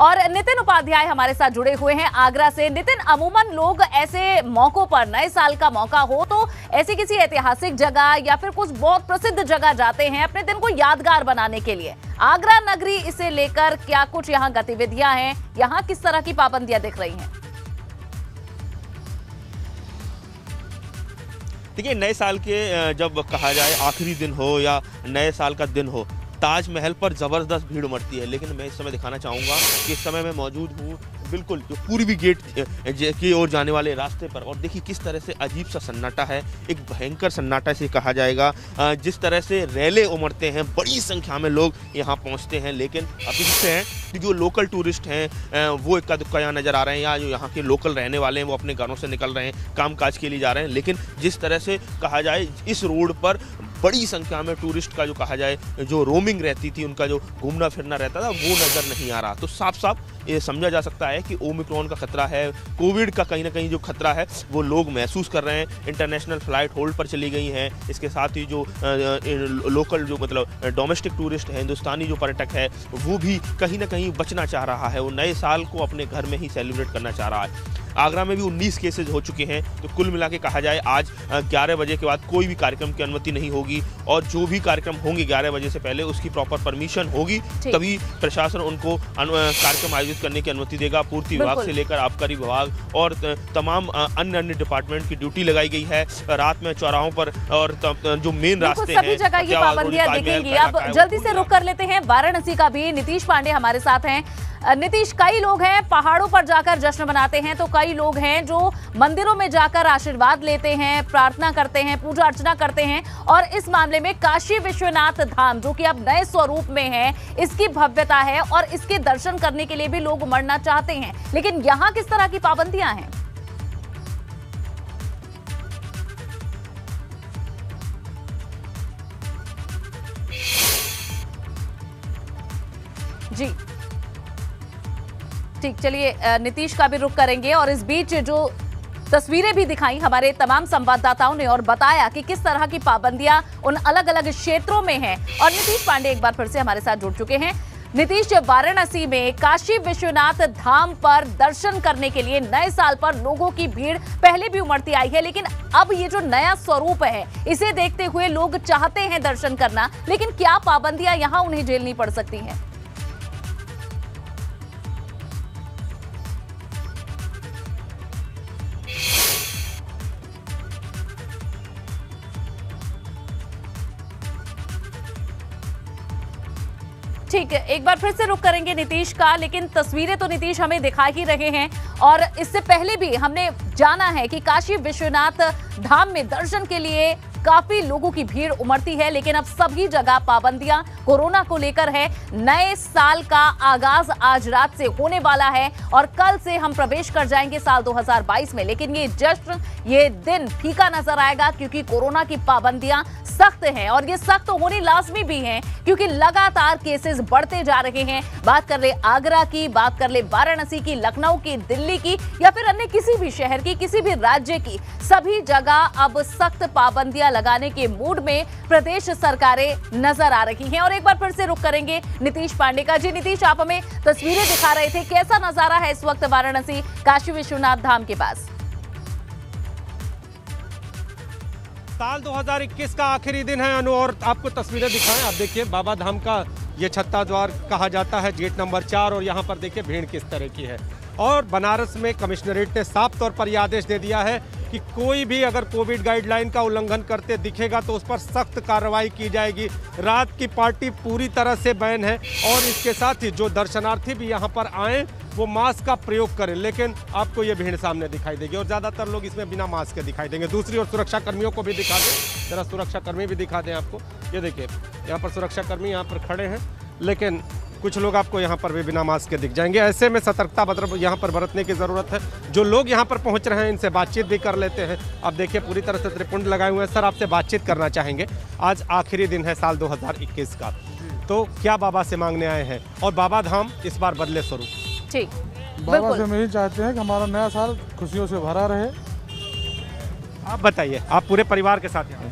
और नितिन उपाध्याय हमारे साथ जुड़े हुए हैं आगरा से। नितिन, अमूमन लोग ऐसे मौकों पर, नए साल का मौका हो तो ऐसी किसी ऐतिहासिक जगह या फिर कुछ बहुत प्रसिद्ध जगह जाते हैं अपने दिन को यादगार बनाने के लिए। आगरा नगरी इसे लेकर क्या कुछ यहाँ गतिविधियां हैं, यहाँ किस तरह की पाबंदियां दिख रही हैं? देखिए, नए साल के जब कहा जाए आखिरी दिन हो या नए साल का दिन हो, ताजमहल पर ज़बरदस्त भीड़ उमड़ती है। लेकिन मैं इस समय दिखाना चाहूँगा कि इस समय मैं मौजूद हूँ बिल्कुल जो पूर्वी गेट की ओर जाने वाले रास्ते पर, और देखिए किस तरह से अजीब सा सन्नाटा है, एक भयंकर सन्नाटा इसे कहा जाएगा। जिस तरह से रैले उमड़ते हैं, बड़ी संख्या में लोग यहाँ पहुँचते हैं, लेकिन अब देखते हैं कि जो लोकल टूरिस्ट हैं वो इक्का दुक्का यहाँ नज़र आ रहे हैं, या जो यहाँ के लोकल रहने वाले हैं वो अपने घरों से निकल रहे हैं, कामकाज के लिए जा रहे हैं। लेकिन जिस तरह से कहा जाए इस रोड पर बड़ी संख्या में टूरिस्ट का जो कहा जाए जो रोमिंग रहती थी, उनका जो घूमना फिरना रहता था, वो नज़र नहीं आ रहा। तो साफ साफ ये समझा जा सकता है कि ओमिक्रॉन का खतरा है, कोविड का कहीं ना कहीं जो खतरा है वो लोग महसूस कर रहे हैं। इंटरनेशनल फ्लाइट होल्ड पर चली गई हैं। इसके साथ ही जो लोकल जो मतलब डोमेस्टिक टूरिस्ट है, हिंदुस्तानी जो पर्यटक है, वो भी कहीं ना कहीं बचना चाह रहा है। वो नए साल को अपने घर में ही सेलिब्रेट करना चाह रहा है। आगरा में भी 19 केसेज हो चुके हैं। तो कुल मिला के कहा जाए आज 11 बजे के बाद कोई भी कार्यक्रम की अनुमति नहीं होगी, और जो भी कार्यक्रम होंगे 11 बजे से पहले उसकी प्रॉपर परमिशन होगी, तभी प्रशासन उनको कार्यक्रम आयोजित करने की अनुमति देगा। पूर्ति विभाग से लेकर आबकारी विभाग और तमाम अन्य डिपार्टमेंट की ड्यूटी लगाई गई है। रात में चौराहों पर और जो मेन रास्ते हैं सभी जगह ये पाबंदियां दिखेंगी। अब जल्दी से रुक कर लेते हैं वाराणसी का भी। नीतीश पांडे हमारे साथ हैं। नीतीश, कई लोग हैं पहाड़ों पर जाकर जश्न मनाते हैं, तो कई लोग हैं जो मंदिरों में जाकर आशीर्वाद लेते हैं, प्रार्थना करते हैं, पूजा अर्चना करते हैं, और इस मामले में काशी विश्वनाथ धाम जो कि अब नए स्वरूप में है, इसकी भव्यता है और इसके दर्शन करने के लिए भी लोग उमड़ना चाहते हैं। लेकिन यहाँ किस तरह की पाबंदियां हैं? जी ठीक, चलिए नीतीश का भी रुख करेंगे। और इस बीच जो तस्वीरें भी दिखाई हमारे तमाम संवाददाताओं ने और बताया कि किस तरह की पाबंदियां उन अलग अलग क्षेत्रों में हैं। और नीतीश पांडे एक बार फिर से हमारे साथ जुड़ चुके हैं। नीतीश, वाराणसी में काशी विश्वनाथ धाम पर दर्शन करने के लिए नए साल पर लोगों की भीड़ पहले भी उमड़ती आई है, लेकिन अब ये जो नया स्वरूप है इसे देखते हुए लोग चाहते हैं दर्शन करना, लेकिन क्या पाबंदियां यहां उन्हें झेलनी पड़ सकती हैं? ठीक है, एक बार फिर से रुक करेंगे नीतीश का, लेकिन तस्वीरें तो नीतीश हमें दिखा ही रहे हैं। और इससे पहले भी हमने जाना है कि काशी विश्वनाथ धाम में दर्शन के लिए काफी लोगों की भीड़ उमड़ती है, लेकिन अब सभी जगह पाबंदियां कोरोना को लेकर है। नए साल का आगाज आज रात से होने वाला है और कल से हम प्रवेश कर जाएंगे साल 2022 में। लेकिन ये जश्न, ये दिन फीका नजर आएगा क्योंकि कोरोना की पाबंदियां सख्त हैं, और ये सख्त होनी लाजमी भी हैं क्योंकि लगातार केसेस बढ़ते जा रहे हैं। बात कर ले आगरा की, बात कर ले वाराणसी की, लखनऊ की, दिल्ली की, या फिर अन्य किसी भी शहर की, किसी भी राज्य की, सभी जगह अब सख्त पाबंदियां लगाने के मूड में प्रदेश सरकारें नजर आ रही हैं। और एक बार फिर से रुक करेंगे नीतीश पांडे का। जी नीतीश, आप हमें तस्वीरें दिखा रहे थे, कैसा नजारा है इस वक्त वाराणसी काशी विश्वनाथ धाम के पास? साल 2021 का आखिरी दिन है अनु, और आपको तस्वीरें दिखाएं। आप देखिए बाबा धाम का ये छत्ता द्वार कहा जाता है, गेट नंबर 4, और यहाँ पर देखिए भीड़ किस तरह की है। और बनारस में कमिश्नरेट ने साफ तौर पर यह आदेश दे दिया है कि कोई भी अगर कोविड गाइडलाइन का उल्लंघन करते दिखेगा तो उस पर सख्त कार्रवाई की जाएगी। रात की पार्टी पूरी तरह से बैन है, और इसके साथ ही जो दर्शनार्थी भी यहाँ पर आएँ वो मास्क का प्रयोग करें। लेकिन आपको ये भीड़ सामने दिखाई देगी, और ज़्यादातर लोग इसमें बिना मास्क के दिखाई देंगे। दूसरी ओर सुरक्षा कर्मियों को भी दिखा दें, जरा सुरक्षा कर्मी भी दिखा दें आपको। ये देखिए यहाँ पर सुरक्षा कर्मी यहाँ पर खड़े हैं, लेकिन कुछ लोग आपको यहाँ पर भी बिना मास्क के दिख जाएंगे। ऐसे में सतर्कता यहाँ पर बरतने की ज़रूरत है। जो लोग यहाँ पर पहुँच रहे हैं इनसे बातचीत भी कर लेते हैं। आप देखिए पूरी तरह से त्रिपुंड लगाए हुए हैं। सर, आपसे बातचीत करना चाहेंगे। आज आखिरी दिन है साल 2021 का, तो क्या बाबा से मांगने आए हैं, और बाबा धाम इस बार बदले स्वरूप? ठीक, बाबा से हम यही चाहते हैं कि हमारा नया साल खुशियों से भरा रहे। आप बताइए, आप पूरे परिवार के साथ यहाँ?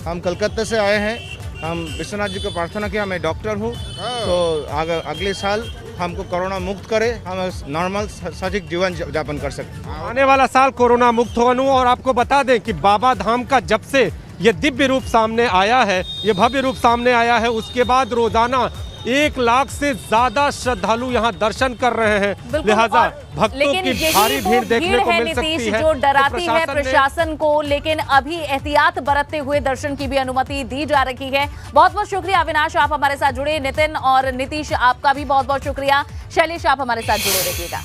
हम कलकत्ता से आए हैं। हम विश्वनाथ जी को प्रार्थना किया। मैं डॉक्टर हूँ, तो अगले साल हमको कोरोना मुक्त करे, हम नॉर्मल सटीक जीवन यापन कर सकें। आने वाला साल कोरोना मुक्त हो अनु। और आपको बता दें कि बाबा धाम का जब से ये दिव्य रूप सामने आया है, ये भव्य रूप सामने आया है, उसके बाद रोजाना 1 लाख से ज्यादा श्रद्धालु यहाँ दर्शन कर रहे हैं। लिहाजा भक्तों की भारी भीड़ देखने को मिल सकती है, जो डराती तो है प्रशासन को, लेकिन अभी एहतियात बरतते हुए दर्शन की भी अनुमति दी जा रही है। बहुत बहुत शुक्रिया अविनाश, आप हमारे साथ जुड़े। नितिन और नीतीश, आपका भी बहुत बहुत शुक्रिया। शैलेश, आप हमारे साथ जुड़े रहिएगा।